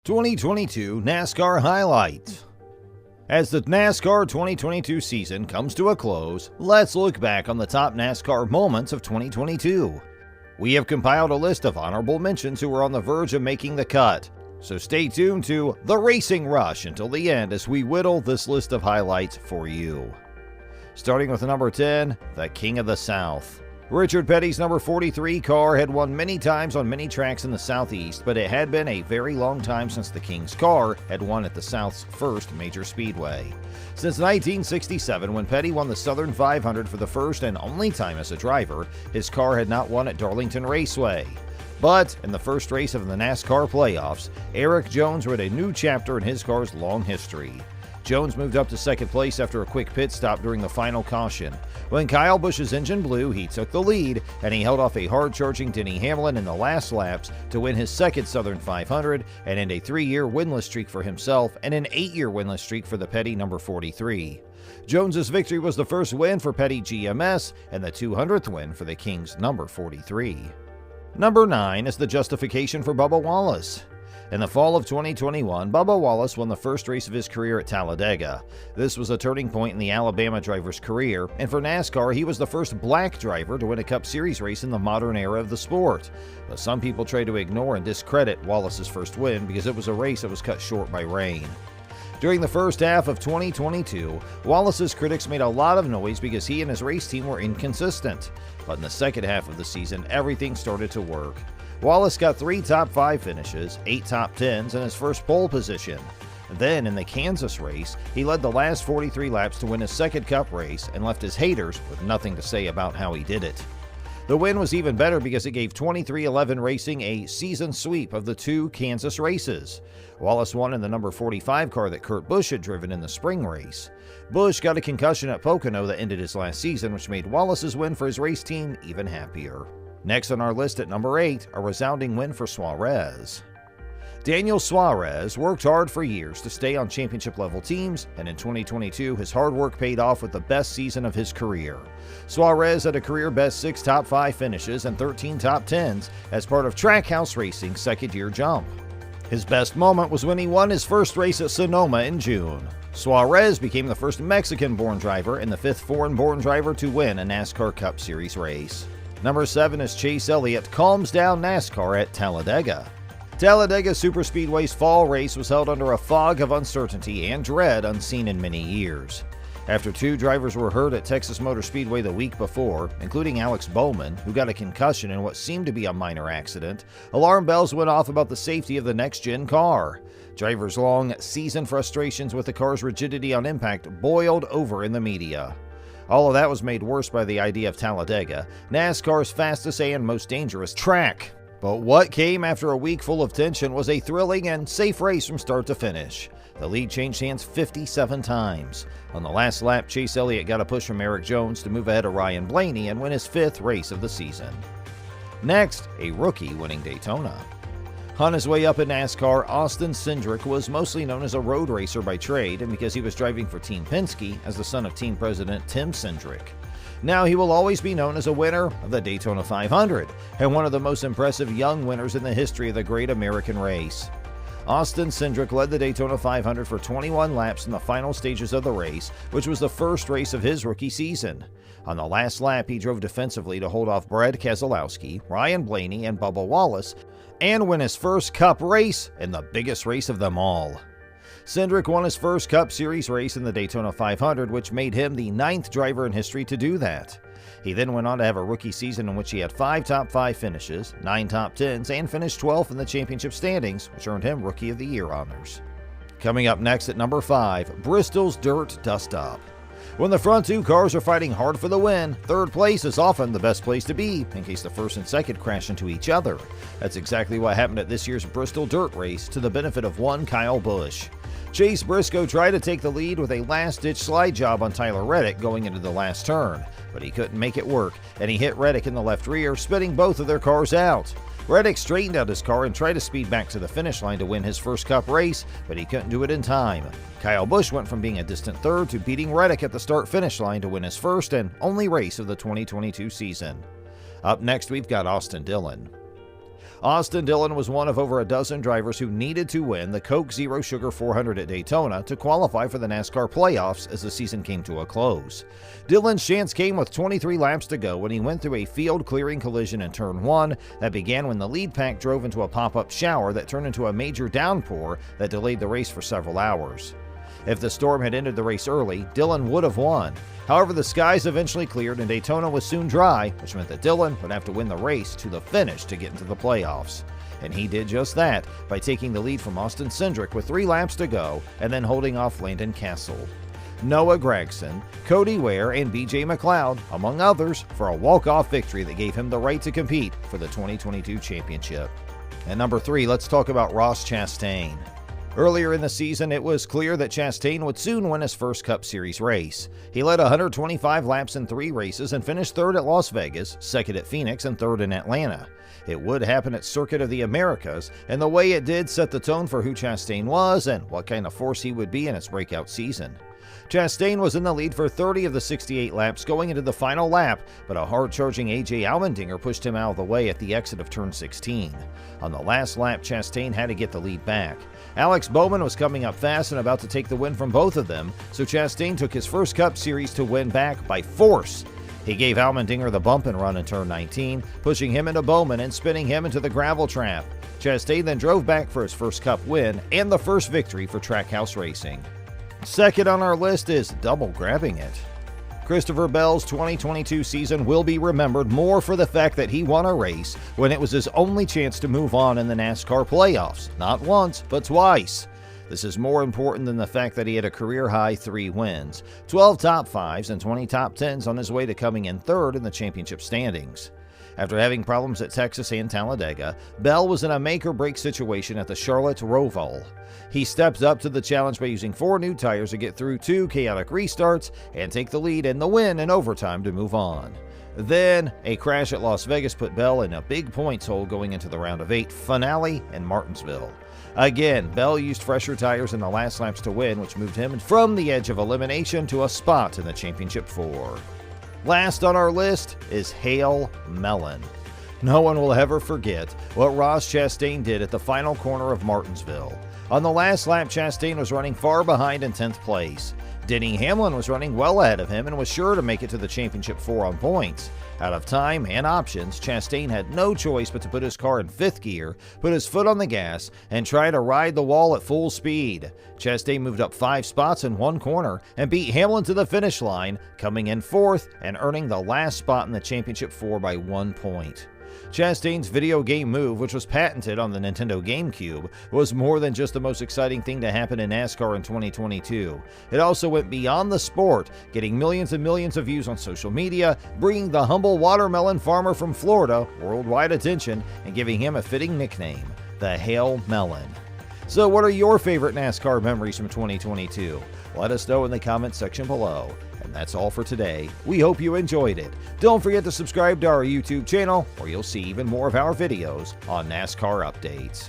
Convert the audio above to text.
2022 NASCAR Highlights. As the NASCAR 2022 season comes to a close, let's look back on the top NASCAR moments of 2022. We have compiled a list of honorable mentions who were on the verge of making the cut, so stay tuned to The Racing Rush until the end as we whittle this list of highlights for you. Starting with number 10, the King of the South. Richard Petty's number 43 car had won many times on many tracks in the Southeast, but it had been a very long time since the King's car had won at the South's first major speedway. Since 1967, when Petty won the Southern 500 for the first and only time as a driver, his car had not won at Darlington Raceway. But in the first race of the NASCAR playoffs, Erik Jones wrote a new chapter in his car's long history. Jones moved up to second place after a quick pit stop during the final caution. When Kyle Busch's engine blew, he took the lead, and he held off a hard-charging Denny Hamlin in the last laps to win his second Southern 500 and end a 3-year winless streak for himself and an 8-year winless streak for the Petty number 43. Jones's victory was the first win for Petty GMS and the 200th win for the King's number 43. Number 9 is the justification for Bubba Wallace. In the fall of 2021, Bubba Wallace won the first race of his career at Talladega. This was a turning point in the Alabama driver's career, and for NASCAR, he was the first black driver to win a Cup Series race in the modern era of the sport. But some people try to ignore and discredit Wallace's first win because it was a race that was cut short by rain. During the first half of 2022, Wallace's critics made a lot of noise because he and his race team were inconsistent. But in the second half of the season, everything started to work. Wallace got 3 top 5 finishes, 8 top 10s, and his first pole position. Then, in the Kansas race, he led the last 43 laps to win his second Cup race and left his haters with nothing to say about how he did it. The win was even better because it gave 23XI Racing a season sweep of the 2 Kansas races. Wallace won in the number 45 car that Kurt Busch had driven in the spring race. Busch got a concussion at Pocono that ended his last season, which made Wallace's win for his race team even happier. Next on our list at number 8, a resounding win for Suarez. Daniel Suarez worked hard for years to stay on championship-level teams, and in 2022, his hard work paid off with the best season of his career. Suarez had a career-best 6 top 5 finishes and 13 top 10s as part of Trackhouse Racing's second-year jump. His best moment was when he won his first race at Sonoma in June. Suarez became the first Mexican-born driver and the 5th foreign-born driver to win a NASCAR Cup Series race. Number 7 is Chase Elliott calms down NASCAR at Talladega. Talladega Superspeedway's fall race was held under a fog of uncertainty and dread unseen in many years. After 2 drivers were hurt at Texas Motor Speedway the week before, including Alex Bowman, who got a concussion in what seemed to be a minor accident, alarm bells went off about the safety of the next-gen car. Drivers' long season frustrations with the car's rigidity on impact boiled over in the media. All of that was made worse by the idea of Talladega, NASCAR's fastest and most dangerous track. But what came after a week full of tension was a thrilling and safe race from start to finish. The lead changed hands 57 times. On the last lap, Chase Elliott got a push from Erik Jones to move ahead of Ryan Blaney and win his 5th race of the season. Next, a rookie winning Daytona. On his way up in NASCAR, Austin Cindric was mostly known as a road racer by trade and because he was driving for Team Penske as the son of team president Tim Cindric. Now he will always be known as a winner of the Daytona 500 and one of the most impressive young winners in the history of the great American race. Austin Cindric led the Daytona 500 for 21 laps in the final stages of the race, which was the first race of his rookie season. On the last lap, he drove defensively to hold off Brad Keselowski, Ryan Blaney, and Bubba Wallace, and win his first Cup race in the biggest race of them all. Cindric won his first Cup Series race in the Daytona 500, which made him the 9th driver in history to do that. He then went on to have a rookie season in which he had 5 top 5 finishes, 9 top 10s, and finished 12th in the championship standings, which earned him Rookie of the Year honors. Coming up next at number 5, Bristol's Dirt Dust-Up. When the front 2 cars are fighting hard for the win, 3rd place is often the best place to be in case the 1st and 2nd crash into each other. That's exactly what happened at this year's Bristol Dirt Race to the benefit of one Kyle Busch. Chase Briscoe tried to take the lead with a last-ditch slide job on Tyler Reddick going into the last turn, but he couldn't make it work, and he hit Reddick in the left rear, spitting both of their cars out. Reddick straightened out his car and tried to speed back to the finish line to win his first Cup race, but he couldn't do it in time. Kyle Busch went from being a distant 3rd to beating Reddick at the start-finish line to win his first and only race of the 2022 season. Up next, we've got Austin Dillon. Austin Dillon was one of over a dozen drivers who needed to win the Coke Zero Sugar 400 at Daytona to qualify for the NASCAR playoffs as the season came to a close. Dillon's chance came with 23 laps to go when he went through a field-clearing collision in Turn 1 that began when the lead pack drove into a pop-up shower that turned into a major downpour that delayed the race for several hours. If the storm had ended the race early, Dillon would have won. However, the skies eventually cleared and Daytona was soon dry, which meant that Dillon would have to win the race to the finish to get into the playoffs. And he did just that by taking the lead from Austin Cindric with 3 laps to go and then holding off Landon Castle, Noah Gragson, Cody Ware, and BJ McLeod, among others, for a walk-off victory that gave him the right to compete for the 2022 championship. At number 3, let's talk about Ross Chastain. Earlier in the season, it was clear that Chastain would soon win his first Cup Series race. He led 125 laps in 3 races and finished 3rd at Las Vegas, 2nd at Phoenix, and 3rd in Atlanta. It would happen at Circuit of the Americas, and the way it did set the tone for who Chastain was and what kind of force he would be in his breakout season. Chastain was in the lead for 30 of the 68 laps going into the final lap, but a hard-charging A.J. Allmendinger pushed him out of the way at the exit of Turn 16. On the last lap, Chastain had to get the lead back. Alex Bowman was coming up fast and about to take the win from both of them, so Chastain took his first Cup Series to win back by force. He gave Allmendinger the bump and run in Turn 19, pushing him into Bowman and spinning him into the gravel trap. Chastain then drove back for his first Cup win and the first victory for Trackhouse Racing. Second on our list is double grabbing it. Christopher Bell's 2022 season will be remembered more for the fact that he won a race when it was his only chance to move on in the NASCAR playoffs, not once, but twice. This is more important than the fact that he had a career-high 3 wins, 12 top 5s, and 20 top 10s on his way to coming in 3rd in the championship standings. After having problems at Texas and Talladega, Bell was in a make-or-break situation at the Charlotte Roval. He stepped up to the challenge by using 4 new tires to get through 2 chaotic restarts and take the lead and the win in overtime to move on. Then, a crash at Las Vegas put Bell in a big points hole going into the round of 8 finale in Martinsville. Again, Bell used fresher tires in the last laps to win, which moved him from the edge of elimination to a spot in the championship 4. Last on our list is Hail Melon. No one will ever forget what Ross Chastain did at the final corner of Martinsville. On the last lap, Chastain was running far behind in 10th place. Denny Hamlin was running well ahead of him and was sure to make it to the championship 4 on points. Out of time and options, Chastain had no choice but to put his car in 5th gear, put his foot on the gas, and try to ride the wall at full speed. Chastain moved up 5 spots in 1 corner and beat Hamlin to the finish line, coming in 4th and earning the last spot in the championship 4 by 1 point. Chastain's video game move, which was patented on the Nintendo GameCube, was more than just the most exciting thing to happen in NASCAR in 2022. It also went beyond the sport, getting millions and millions of views on social media, bringing the humble watermelon farmer from Florida worldwide attention, and giving him a fitting nickname, the Hail Melon. So what are your favorite NASCAR memories from 2022? Let us know in the comments section below. And that's all for today. We hope you enjoyed it. Don't forget to subscribe to our YouTube channel, where you'll see even more of our videos on NASCAR updates.